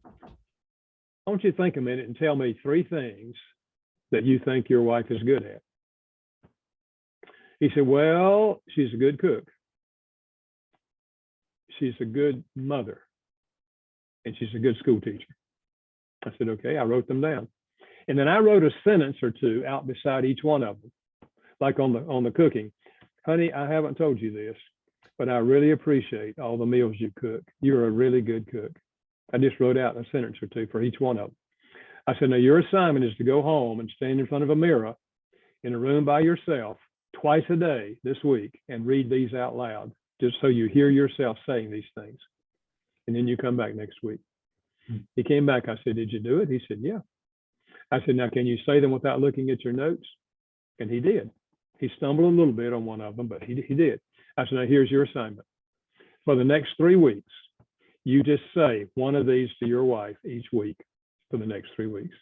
I want you to think a minute and tell me 3 things that you think your wife is good at. He said, well, she's a good cook. She's a good mother. And she's a good school teacher. I said, okay, I wrote them down. And then I wrote a sentence or 2 out beside each one of them, like on the cooking. Honey, I haven't told you this, but I really appreciate all the meals you cook. You're a really good cook. I just wrote out a sentence or 2 for each one of them. I said, now your assignment is to go home and stand in front of a mirror in a room by yourself twice a day this week and read these out loud, just so you hear yourself saying these things. And then you come back next week. He came back. I said, did you do it? He said, yeah. I said, now, can you say them without looking at your notes? And he did. He stumbled a little bit on one of them, but he did. I said, now, here's your assignment. For the next 3 weeks, you just say one of these to your wife each week for the next 3 weeks.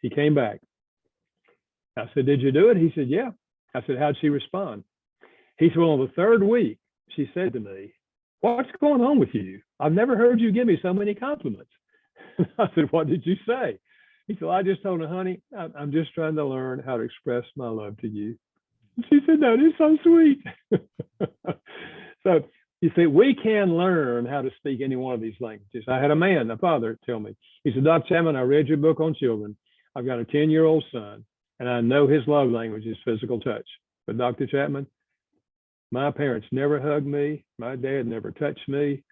He came back. I said, did you do it? He said, yeah. I said, how'd she respond? He said, well, on the 3rd week, she said to me, what's going on with you? I've never heard you give me so many compliments. I said, what did you say? He said, well, I just told her, honey, I'm just trying to learn how to express my love to you. She said, that is so sweet. So you see, we can learn how to speak any one of these languages. I had a father tell me, he said, Dr. Chapman, I read your book on children. I've got a 10-year-old son, and I know his love language is physical touch. But Dr. Chapman, my parents never hugged me. My dad never touched me.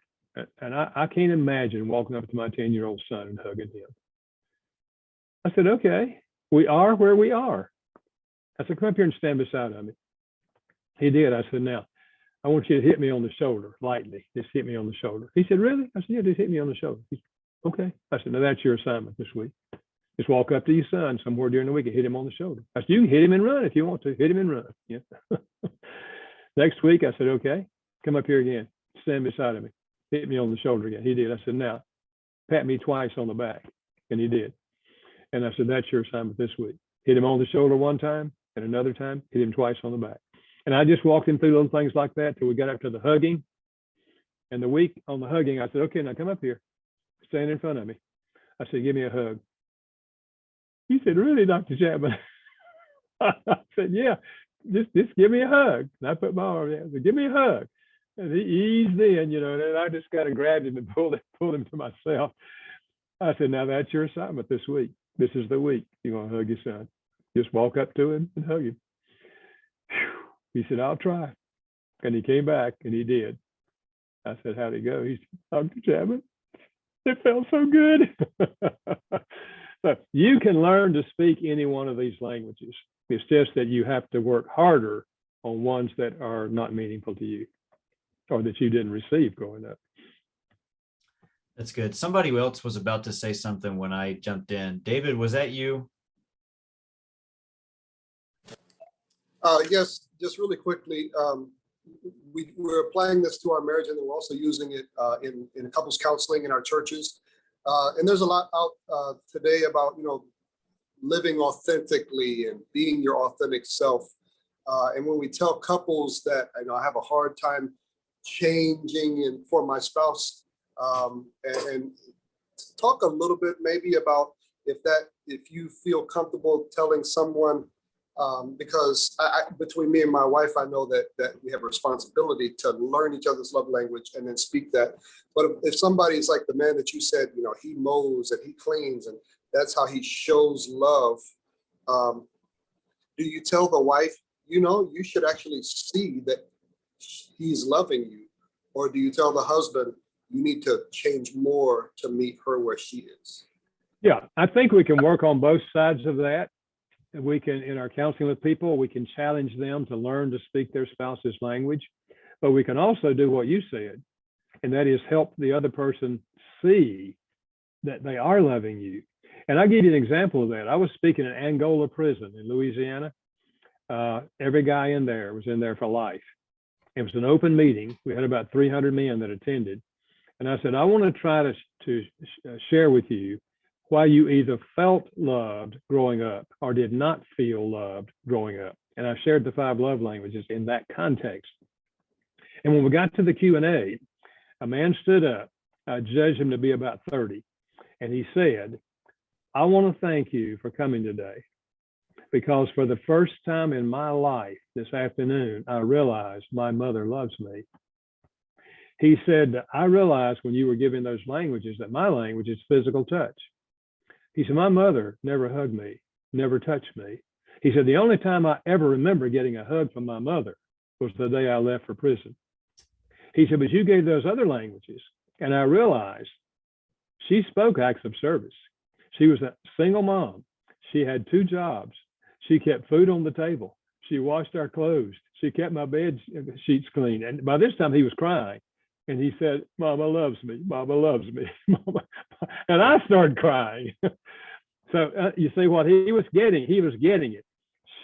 And I can't imagine walking up to my 10-year-old son and hugging him. I said, okay, we are where we are. I said, come up here and stand beside me. He did. I said, now, I want you to hit me on the shoulder lightly. Just hit me on the shoulder. He said, really? I said, yeah, just hit me on the shoulder. He said, okay. I said, now that's your assignment this week. Just walk up to your son somewhere during the week and hit him on the shoulder. I said, you can hit him and run if you want to. Hit him and run. Yeah. Next week, I said, okay, come up here again. Stand beside me. Hit me on the shoulder again. He did. I said, now, pat me twice on the back. And he did. And I said, that's your assignment this week. Hit him on the shoulder one time, and another time, hit him twice on the back. And I just walked him through little things like that till we got up to the hugging. And the week on the hugging, I said, okay, now come up here. Stand in front of me. I said, give me a hug. He said, really, Dr. Chapman? I said, yeah, just give me a hug. And I put my arm down. I said, give me a hug. And he eased in, you know, and then I just kind of grabbed him and pulled him to myself. I said, now that's your assignment this week. This is the week you're going to hug your son. Just walk up to him and hug him. Whew. He said, I'll try. And he came back and he did. I said, how'd it go? He said, Dr. Chapman, it felt so good. So you can learn to speak any one of these languages. It's just that you have to work harder on ones that are not meaningful to you or that you didn't receive growing up. That's good. Somebody else was about to say something when I jumped in. David, was that you? Yes, just really quickly. We're applying this to our marriage, and we're also using it in couples counseling in our churches. And there's a lot out today about, you know, living authentically and being your authentic self. And when we tell couples that, you know, I have a hard time changing and for my spouse, and talk a little bit maybe about if you feel comfortable telling someone, because between me and my wife, I know that we have a responsibility to learn each other's love language and then speak that. But if somebody's like the man that you said, you know, he mows and he cleans and that's how he shows love, do you tell the wife, you know, you should actually see that he's loving you? Or do you tell the husband, you need to change more to meet her where she is? Yeah, I think we can work on both sides of that. We can, in our counseling with people, we can challenge them to learn to speak their spouse's language, but we can also do what you said, and that is help the other person see that they are loving you. And I'll give you an example of that. I was speaking in Angola prison in Louisiana. Every guy in there was in there for life. It was an open meeting. We had about 300 men that attended. And I said, I want to try to share with you why you either felt loved growing up or did not feel loved growing up. And I shared the 5 love languages in that context. And when we got to the Q&A, a man stood up. I judged him to be about 30. And he said, I want to thank you for coming today, because for the first time in my life this afternoon, I realized my mother loves me. He said, I realized when you were giving those languages that my language is physical touch. He said, my mother never hugged me, never touched me. He said, the only time I ever remember getting a hug from my mother was the day I left for prison. He said, but you gave those other languages. And I realized she spoke acts of service. She was a single mom. She had 2 jobs. She kept food on the table. She washed our clothes. She kept my bed sheets clean. And by this time he was crying. And he said, Mama loves me. Mama loves me. Mama. And I started crying. So you see what he was getting it.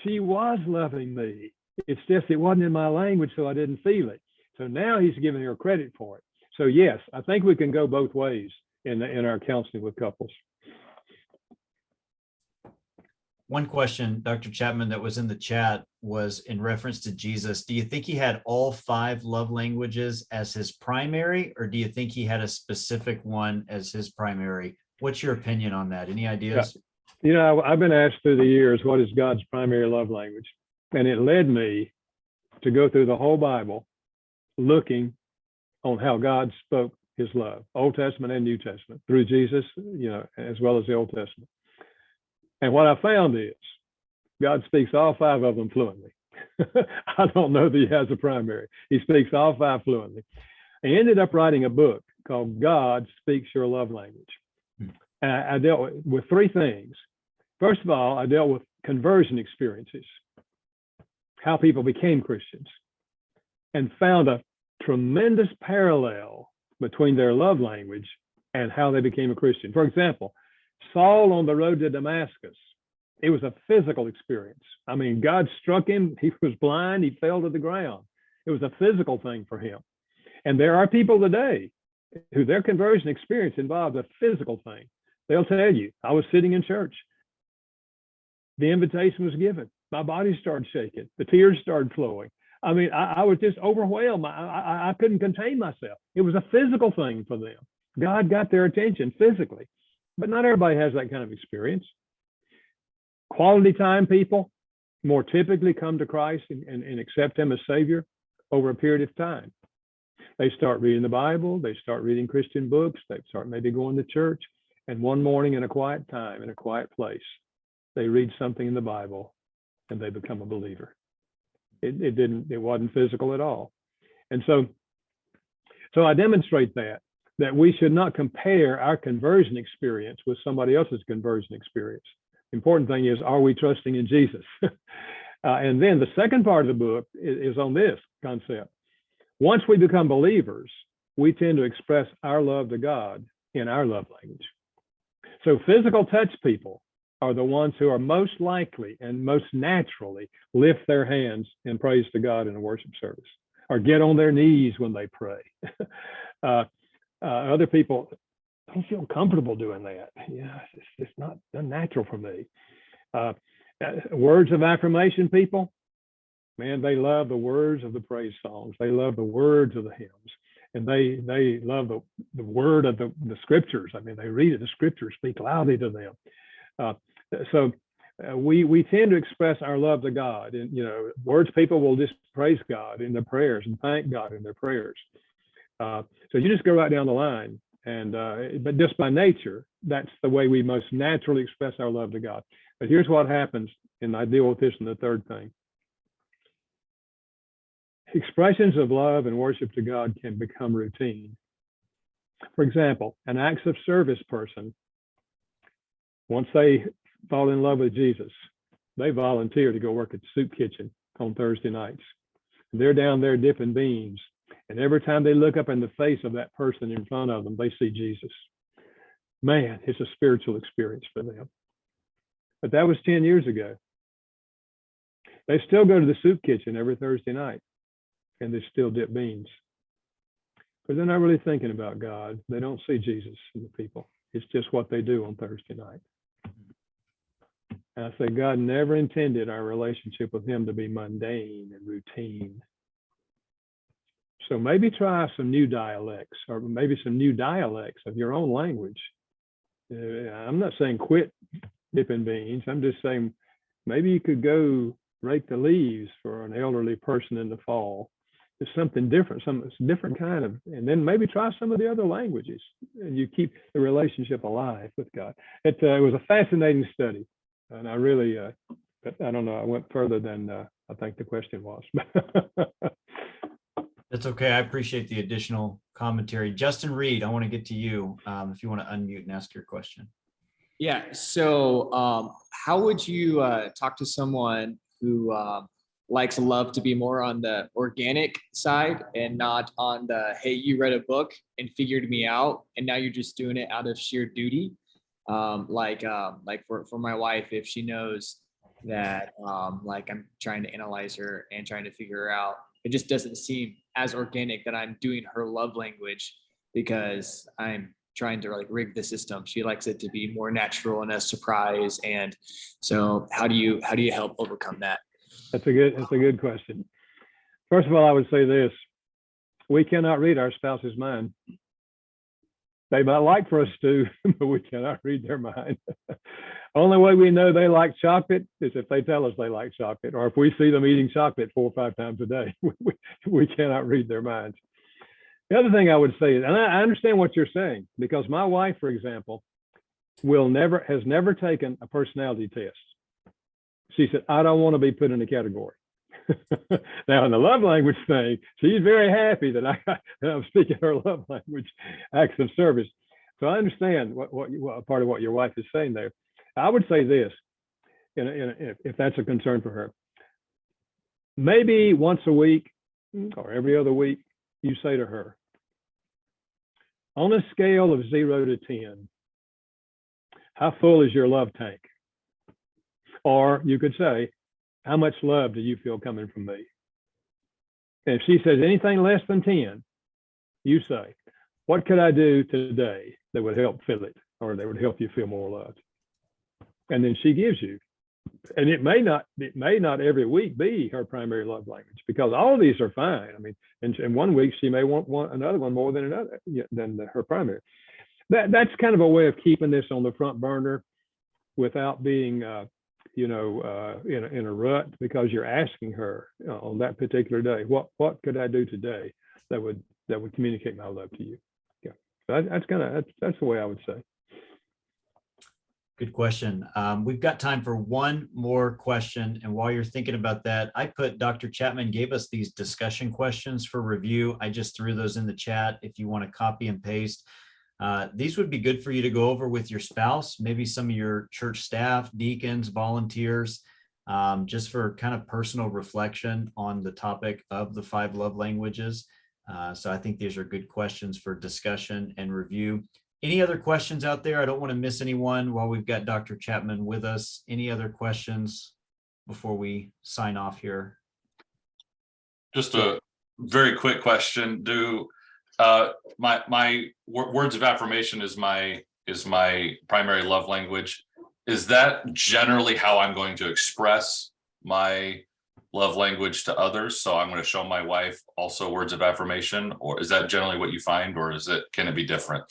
She was loving me. It's just, it wasn't in my language, so I didn't feel it. So now he's giving her credit for it. So yes, I think we can go both ways in our counseling with couples. One question, Dr. Chapman, that was in the chat was in reference to Jesus. Do you think he had all 5 love languages as his primary, or do you think he had a specific one as his primary? What's your opinion on that? Any ideas? Yeah. You know, I've been asked through the years, what is God's primary love language? And it led me to go through the whole Bible looking on how God spoke his love, Old Testament and New Testament, through Jesus, you know, as well as the Old Testament. And what I found is God speaks all 5 of them fluently. I don't know that he has a primary. He speaks all 5 fluently. I ended up writing a book called God Speaks Your Love Language. And I dealt with 3 things. First of all, I dealt with conversion experiences, how people became Christians, and found a tremendous parallel between their love language and how they became a Christian. For example, Saul on the road to Damascus, it was a physical experience. I mean, God struck him, he was blind, he fell to the ground. It was a physical thing for him. And there are people today who their conversion experience involved a physical thing. They'll tell you, I was sitting in church. The invitation was given. My body started shaking. The tears started flowing. I mean, I was just overwhelmed. I couldn't contain myself. It was a physical thing for them. God got their attention physically. But not everybody has that kind of experience. Quality time people more typically come to Christ and accept him as Savior over a period of time. They start reading the Bible, they start reading Christian books, they start maybe going to church, and one morning in a quiet time, in a quiet place, they read something in the Bible and they become a believer. It wasn't physical at all. And so I demonstrate that we should not compare our conversion experience with somebody else's conversion experience. The important thing is, are we trusting in Jesus? And then the second part of the book is on this concept. Once we become believers, we tend to express our love to God in our love language. So physical touch people are the ones who are most likely and most naturally lift their hands in praise to God in a worship service, or get on their knees when they pray. Other people don't feel comfortable doing that. Yeah, it's not unnatural for me. Words of affirmation people, man, they love the words of the praise songs. They love the words of the hymns, and they love the word of the scriptures. I mean, they read it. The scriptures speak loudly to them. So we tend to express our love to God, and words people will just praise God in their prayers and thank God in their prayers. So you just go right down the line, and but just by nature, that's the way we most naturally express our love to God. But here's what happens, and I deal with this in the third thing. Expressions of love and worship to God can become routine. For example, an acts of service person, once they fall in love with Jesus, they volunteer to go work at the soup kitchen on Thursday nights. They're down there dipping beans, and every time they look up in the face of that person in front of them, they see Jesus. Man, it's a spiritual experience for them. But that was 10 years ago. They still go to the soup kitchen every Thursday night, and they still dip beans. But they're not really thinking about God. They don't see Jesus in the people. It's just what they do on Thursday night. And I say, God never intended our relationship with him to be mundane and routine. So maybe try some new dialects, or maybe some new dialects of your own language. I'm not saying quit dipping beans. I'm just saying maybe you could go rake the leaves for an elderly person in the fall. It's something different, some different kind of, and then maybe try some of the other languages, and you keep the relationship alive with God. It was a fascinating study, and I really, but I don't know, I went further than I think the question was. That's okay. I appreciate the additional commentary. Justin Reed, I want to get to you if you want to unmute and ask your question. Yeah. So how would you talk to someone who likes love to be more on the organic side and not on the, hey, you read a book and figured me out, and now you're just doing it out of sheer duty? Like for my wife, if she knows that like I'm trying to analyze her and trying to figure her out, it just doesn't seem as organic that I'm doing her love language because I'm trying to like rig the system. She likes it to be more natural and a surprise. And so how do you help overcome that? That's a good question. First of all, I would say this: we cannot read our spouse's mind. They might like for us to, but we cannot read their mind. Only way we know they like chocolate is if they tell us they like chocolate, or if we see them eating chocolate 4 or 5 times a day. We cannot read their minds. The other thing I would say is, and I understand what you're saying, because my wife, for example, has never taken a personality test. She said, I don't want to be put in a category. Now, in the love language thing, she's very happy that I'm speaking her love language, acts of service. So I understand what part of what your wife is saying there. I would say this, if that's a concern for her. Maybe once a week or every other week, you say to her, on a scale of 0 to 10, how full is your love tank? Or you could say, how much love do you feel coming from me? And if she says anything less than 10, you say, what could I do today that would help fill it, or that would help you feel more loved? And then she gives you, and it may not every week be her primary love language, because all of these are fine. I mean, in 1 week, she may want another one more than her primary. That's kind of a way of keeping this on the front burner without being in a rut because you're asking her on that particular day, what could I do today that would communicate my love to you? Yeah, so that's the way I would say. Good question. We've got time for one more question. And while you're thinking about that, Dr. Chapman gave us these discussion questions for review. I just threw those in the chat if you want to copy and paste. These would be good for you to go over with your spouse, maybe some of your church staff, deacons, volunteers, just for kind of personal reflection on the topic of the 5 love languages. So I think these are good questions for discussion and review. Any other questions out there? I don't want to miss anyone while we've got Dr. Chapman with us. Any other questions before we sign off here? Just a very quick question. My words of affirmation is my primary love language. Is that generally how I'm going to express my love language to others? So I'm going to show my wife also words of affirmation, or is that generally what you find, or can it be different?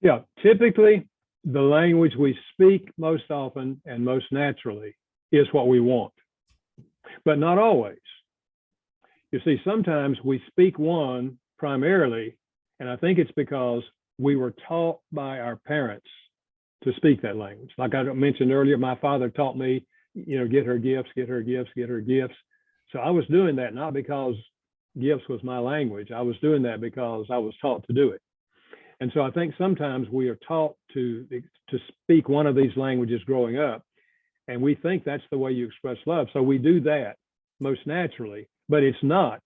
Yeah, typically the language we speak most often and most naturally is what we want, but not always. You see, sometimes we speak one primarily, and I think it's because we were taught by our parents to speak that language. Like I mentioned earlier, my father taught me, get her gifts, get her gifts, get her gifts. So I was doing that not because gifts was my language. I was doing that because I was taught to do it. And so I think sometimes we are taught to speak one of these languages growing up, and we think that's the way you express love. So we do that most naturally, but it's not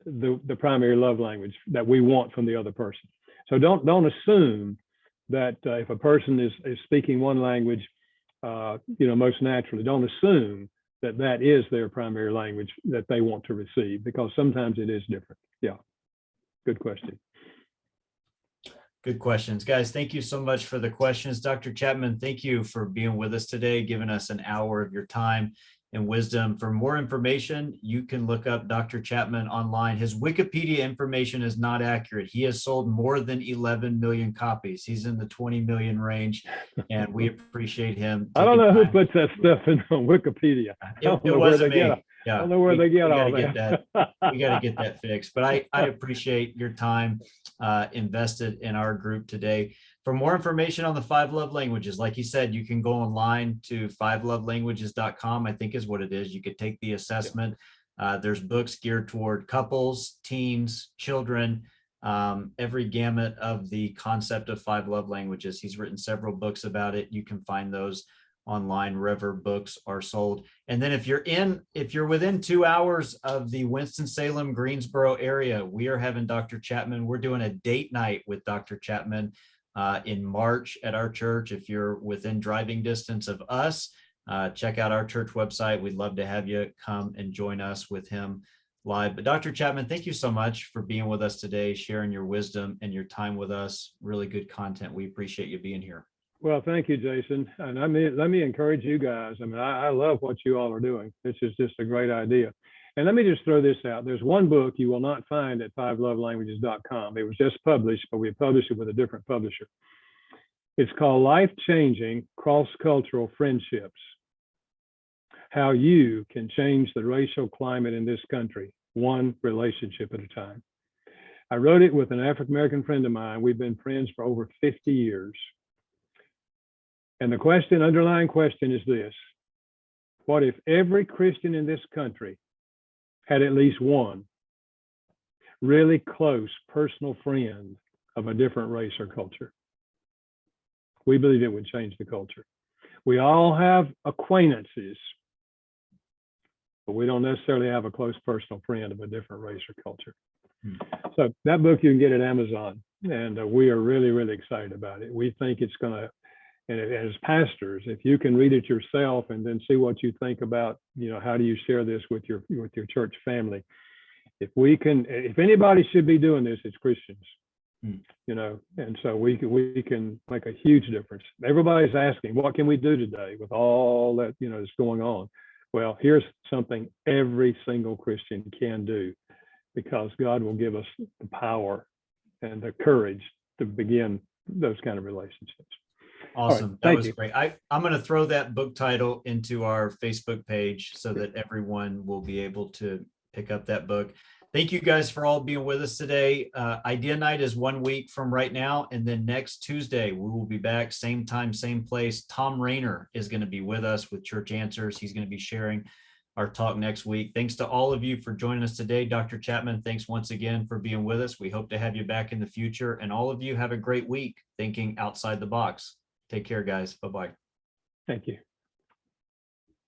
the primary love language that we want from the other person. So don't assume that if a person is speaking one language, most naturally, don't assume that is their primary language that they want to receive, because sometimes it is different. Yeah, good question. Good questions, guys. Thank you so much for the questions. Dr. Chapman, thank you for being with us today, giving us an hour of your time and wisdom. For more information, you can look up Dr. Chapman online. His Wikipedia information is not accurate. He has sold more than 11 million copies. He's in the 20 million range, and we appreciate him. I don't know who puts that stuff in on Wikipedia. It wasn't me. I don't know where they get all that. We got to get that fixed. But I appreciate your time invested in our group today. For more information on the 5 love languages, like you said, you can go online to 5lovelanguages.com, I think is what it is. You could take the assessment. There's books geared toward couples, teens, children, every gamut of the concept of 5 love languages. He's written several books about it. You can find those online wherever books are sold. And then if you're within 2 hours of the Winston-Salem, Greensboro area, we are having Dr. Chapman. We're doing a date night with Dr. Chapman in March at our church. If you're within driving distance of us, check out our church website. We'd love to have you come and join us with him live. But Dr. Chapman, thank you so much for being with us today, sharing your wisdom and your time with us. Really good content. We appreciate you being here. Well, thank you, Jason. And let me encourage you guys. I love what you all are doing. This is just a great idea. And let me just throw this out. There's one book you will not find at 5lovelanguages.com. It was just published, but we published it with a different publisher. It's called Life-Changing Cross-Cultural Friendships: How You Can Change the Racial Climate in This Country, One Relationship at a Time. I wrote it with an African-American friend of mine. We've been friends for over 50 years. And the underlying question is this: what if every Christian in this country had at least one really close personal friend of a different race or culture? We believe it would change the culture. We all have acquaintances, but we don't necessarily have a close personal friend of a different race or culture. So that book you can get at Amazon, and we are really, really excited about it. We think it's going to, and as pastors, if you can read it yourself and then see what you think about, how do you share this with your church family? If anybody should be doing this, it's Christians, and so we can make a huge difference. Everybody's asking, what can we do today with all that, is going on? Well, here's something every single Christian can do, because God will give us the power and the courage to begin those kind of relationships. Awesome. That thank was you. great. I'm going to throw that book title into our Facebook page so that everyone will be able to pick up that book. Thank you guys for all being with us today. Idea Night is 1 week from right now. And then next Tuesday, we will be back, same time, same place. Tom Rayner is going to be with us with Church Answers. He's going to be sharing our talk next week. Thanks to all of you for joining us today. Dr. Chapman, thanks once again for being with us. We hope to have you back in the future. And all of you have a great week thinking outside the box. Take care, guys. Bye-bye. Thank you.